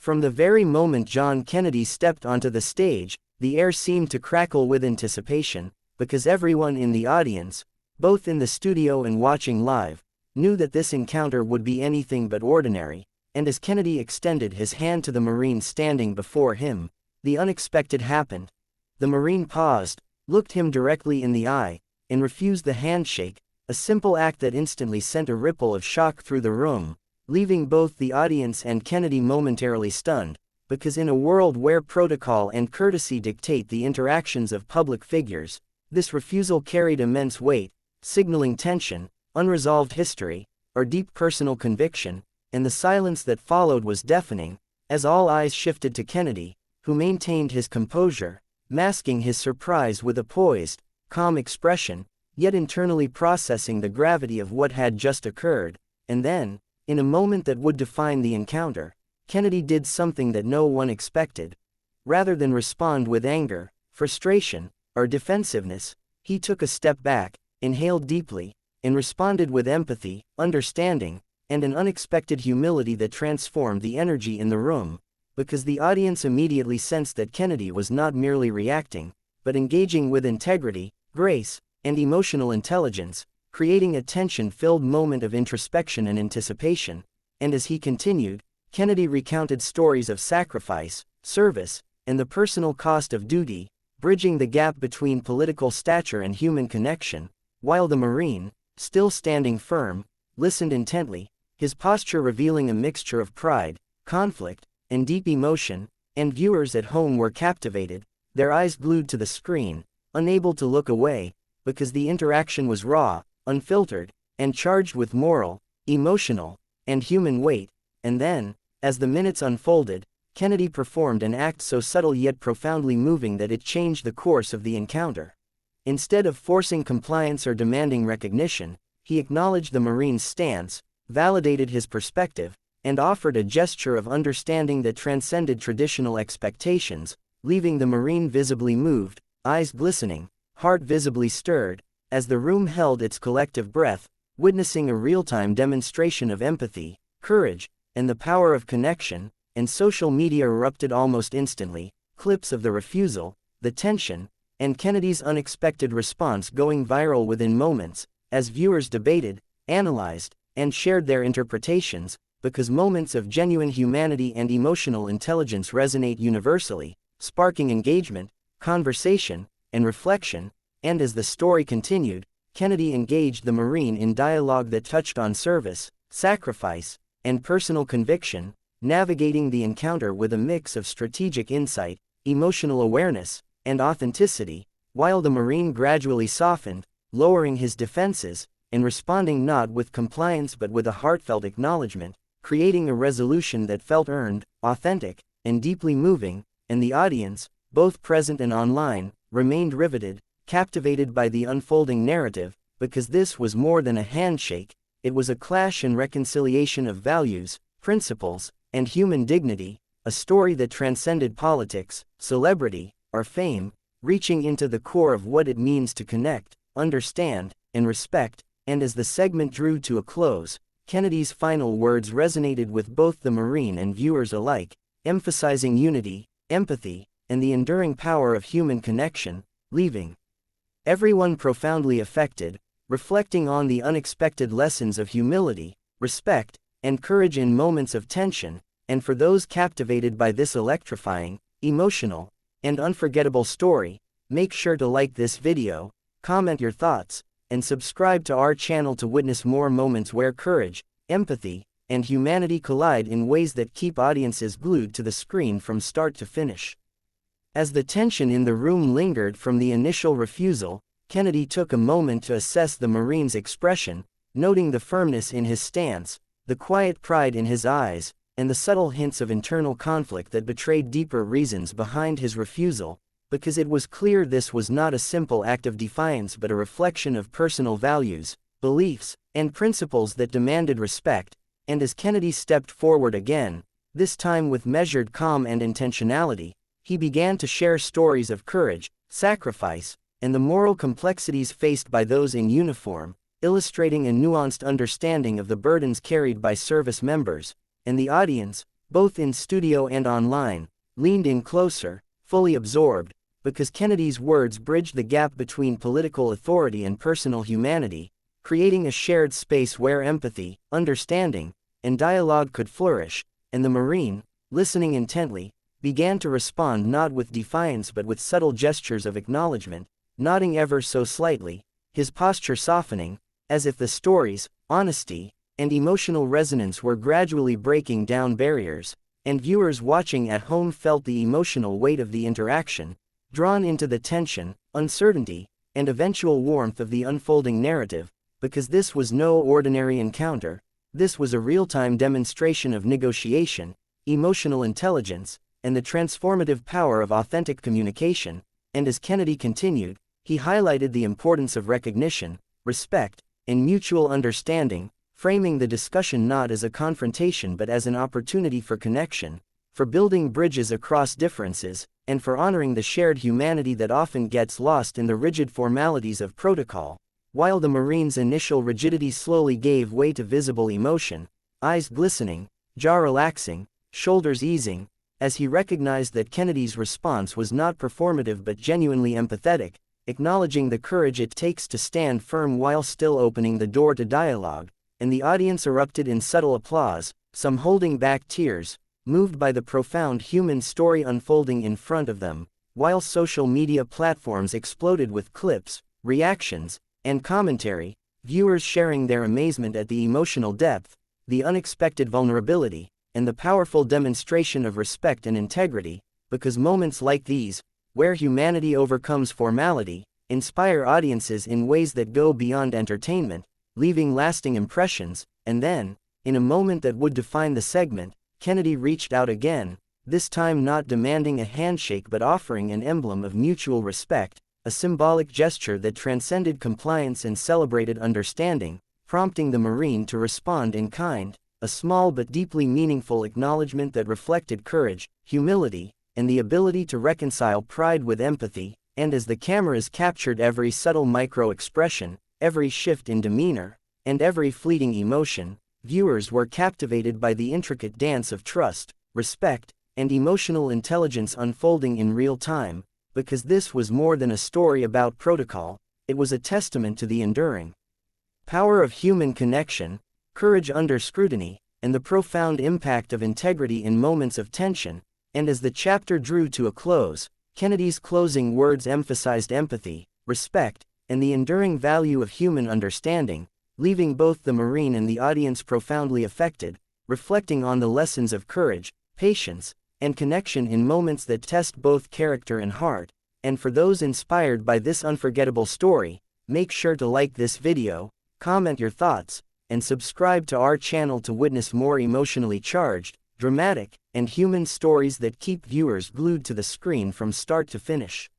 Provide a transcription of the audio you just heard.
From the very moment John Kennedy stepped onto the stage, the air seemed to crackle with anticipation, because everyone in the audience, both in the studio and watching live, knew that this encounter would be anything but ordinary, and as Kennedy extended his hand to the Marine standing before him, the unexpected happened. The Marine paused, looked him directly in the eye, and refused the handshake, a simple act that instantly sent a ripple of shock through the room, leaving both the audience and Kennedy momentarily stunned, because in a world where protocol and courtesy dictate the interactions of public figures, this refusal carried immense weight, signaling tension, unresolved history, or deep personal conviction, and the silence that followed was deafening, as all eyes shifted to Kennedy, who maintained his composure, masking his surprise with a poised, calm expression, yet internally processing the gravity of what had just occurred. And then, in a moment that would define the encounter, Kennedy did something that no one expected. Rather than respond with anger, frustration, or defensiveness, he took a step back, inhaled deeply, and responded with empathy, understanding, and an unexpected humility that transformed the energy in the room, because the audience immediately sensed that Kennedy was not merely reacting, but engaging with integrity, grace, and emotional intelligence, creating a tension-filled moment of introspection and anticipation. And as he continued, Kennedy recounted stories of sacrifice, service, and the personal cost of duty, bridging the gap between political stature and human connection, while the Marine, still standing firm, listened intently, his posture revealing a mixture of pride, conflict, and deep emotion, and viewers at home were captivated, their eyes glued to the screen, unable to look away, because the interaction was raw, unfiltered, and charged with moral, emotional, and human weight. And then, as the minutes unfolded, Kennedy performed an act so subtle yet profoundly moving that it changed the course of the encounter. Instead of forcing compliance or demanding recognition, he acknowledged the Marine's stance, validated his perspective, and offered a gesture of understanding that transcended traditional expectations, leaving the Marine visibly moved, eyes glistening, heart visibly stirred, as the room held its collective breath, witnessing a real-time demonstration of empathy, courage, and the power of connection. And social media erupted almost instantly, clips of the refusal, the tension, and Kennedy's unexpected response going viral within moments, as viewers debated, analyzed, and shared their interpretations, because moments of genuine humanity and emotional intelligence resonate universally, sparking engagement, conversation, and reflection. And as the story continued, Kennedy engaged the Marine in dialogue that touched on service, sacrifice, and personal conviction, navigating the encounter with a mix of strategic insight, emotional awareness, and authenticity, while the Marine gradually softened, lowering his defenses, and responding not with compliance but with a heartfelt acknowledgement, creating a resolution that felt earned, authentic, and deeply moving. And the audience, both present and online, remained riveted, captivated by the unfolding narrative, because this was more than a handshake, it was a clash and reconciliation of values, principles, and human dignity, a story that transcended politics, celebrity, or fame, reaching into the core of what it means to connect, understand, and respect. And as the segment drew to a close, Kennedy's final words resonated with both the Marine and viewers alike, emphasizing unity, empathy, and the enduring power of human connection, leaving everyone profoundly affected, reflecting on the unexpected lessons of humility, respect, and courage in moments of tension. And for those captivated by this electrifying, emotional, and unforgettable story, make sure to like this video, comment your thoughts, and subscribe to our channel to witness more moments where courage, empathy, and humanity collide in ways that keep audiences glued to the screen from start to finish. As the tension in the room lingered from the initial refusal, Kennedy took a moment to assess the Marine's expression, noting the firmness in his stance, the quiet pride in his eyes, and the subtle hints of internal conflict that betrayed deeper reasons behind his refusal, because it was clear this was not a simple act of defiance but a reflection of personal values, beliefs, and principles that demanded respect. And as Kennedy stepped forward again, this time with measured calm and intentionality, he began to share stories of courage, sacrifice, and the moral complexities faced by those in uniform, illustrating a nuanced understanding of the burdens carried by service members. And the audience, both in studio and online, leaned in closer, fully absorbed, because Kennedy's words bridged the gap between political authority and personal humanity, creating a shared space where empathy, understanding, and dialogue could flourish, and the Marine, listening intently, began to respond not with defiance but with subtle gestures of acknowledgement, nodding ever so slightly, his posture softening, as if the story's honesty and emotional resonance were gradually breaking down barriers, and viewers watching at home felt the emotional weight of the interaction, drawn into the tension, uncertainty, and eventual warmth of the unfolding narrative, because this was no ordinary encounter, this was a real-time demonstration of negotiation, emotional intelligence, and the transformative power of authentic communication, and as Kennedy continued, he highlighted the importance of recognition, respect, and mutual understanding, framing the discussion not as a confrontation but as an opportunity for connection, for building bridges across differences, and for honoring the shared humanity that often gets lost in the rigid formalities of protocol. While the Marine's initial rigidity slowly gave way to visible emotion, eyes glistening, jaw relaxing, shoulders easing, as he recognized that Kennedy's response was not performative but genuinely empathetic, acknowledging the courage it takes to stand firm while still opening the door to dialogue, and the audience erupted in subtle applause, some holding back tears, moved by the profound human story unfolding in front of them, while social media platforms exploded with clips, reactions, and commentary, viewers sharing their amazement at the emotional depth, the unexpected vulnerability, and the powerful demonstration of respect and integrity, because moments like these, where humanity overcomes formality, inspire audiences in ways that go beyond entertainment, leaving lasting impressions. And then, in a moment that would define the segment, Kennedy reached out again, this time not demanding a handshake but offering an emblem of mutual respect, a symbolic gesture that transcended compliance and celebrated understanding, prompting the Marine to respond in kind, a small but deeply meaningful acknowledgement that reflected courage, humility, and the ability to reconcile pride with empathy. And as the cameras captured every subtle micro-expression, every shift in demeanor, and every fleeting emotion, viewers were captivated by the intricate dance of trust, respect, and emotional intelligence unfolding in real time, because this was more than a story about protocol, it was a testament to the enduring power of human connection, courage under scrutiny, and the profound impact of integrity in moments of tension. And as the chapter drew to a close, Kennedy's closing words emphasized empathy, respect, and the enduring value of human understanding, leaving both the Marine and the audience profoundly affected, reflecting on the lessons of courage, patience, and connection in moments that test both character and heart. And for those inspired by this unforgettable story, make sure to like this video, comment your thoughts, and subscribe to our channel to witness more emotionally charged, dramatic, and human stories that keep viewers glued to the screen from start to finish.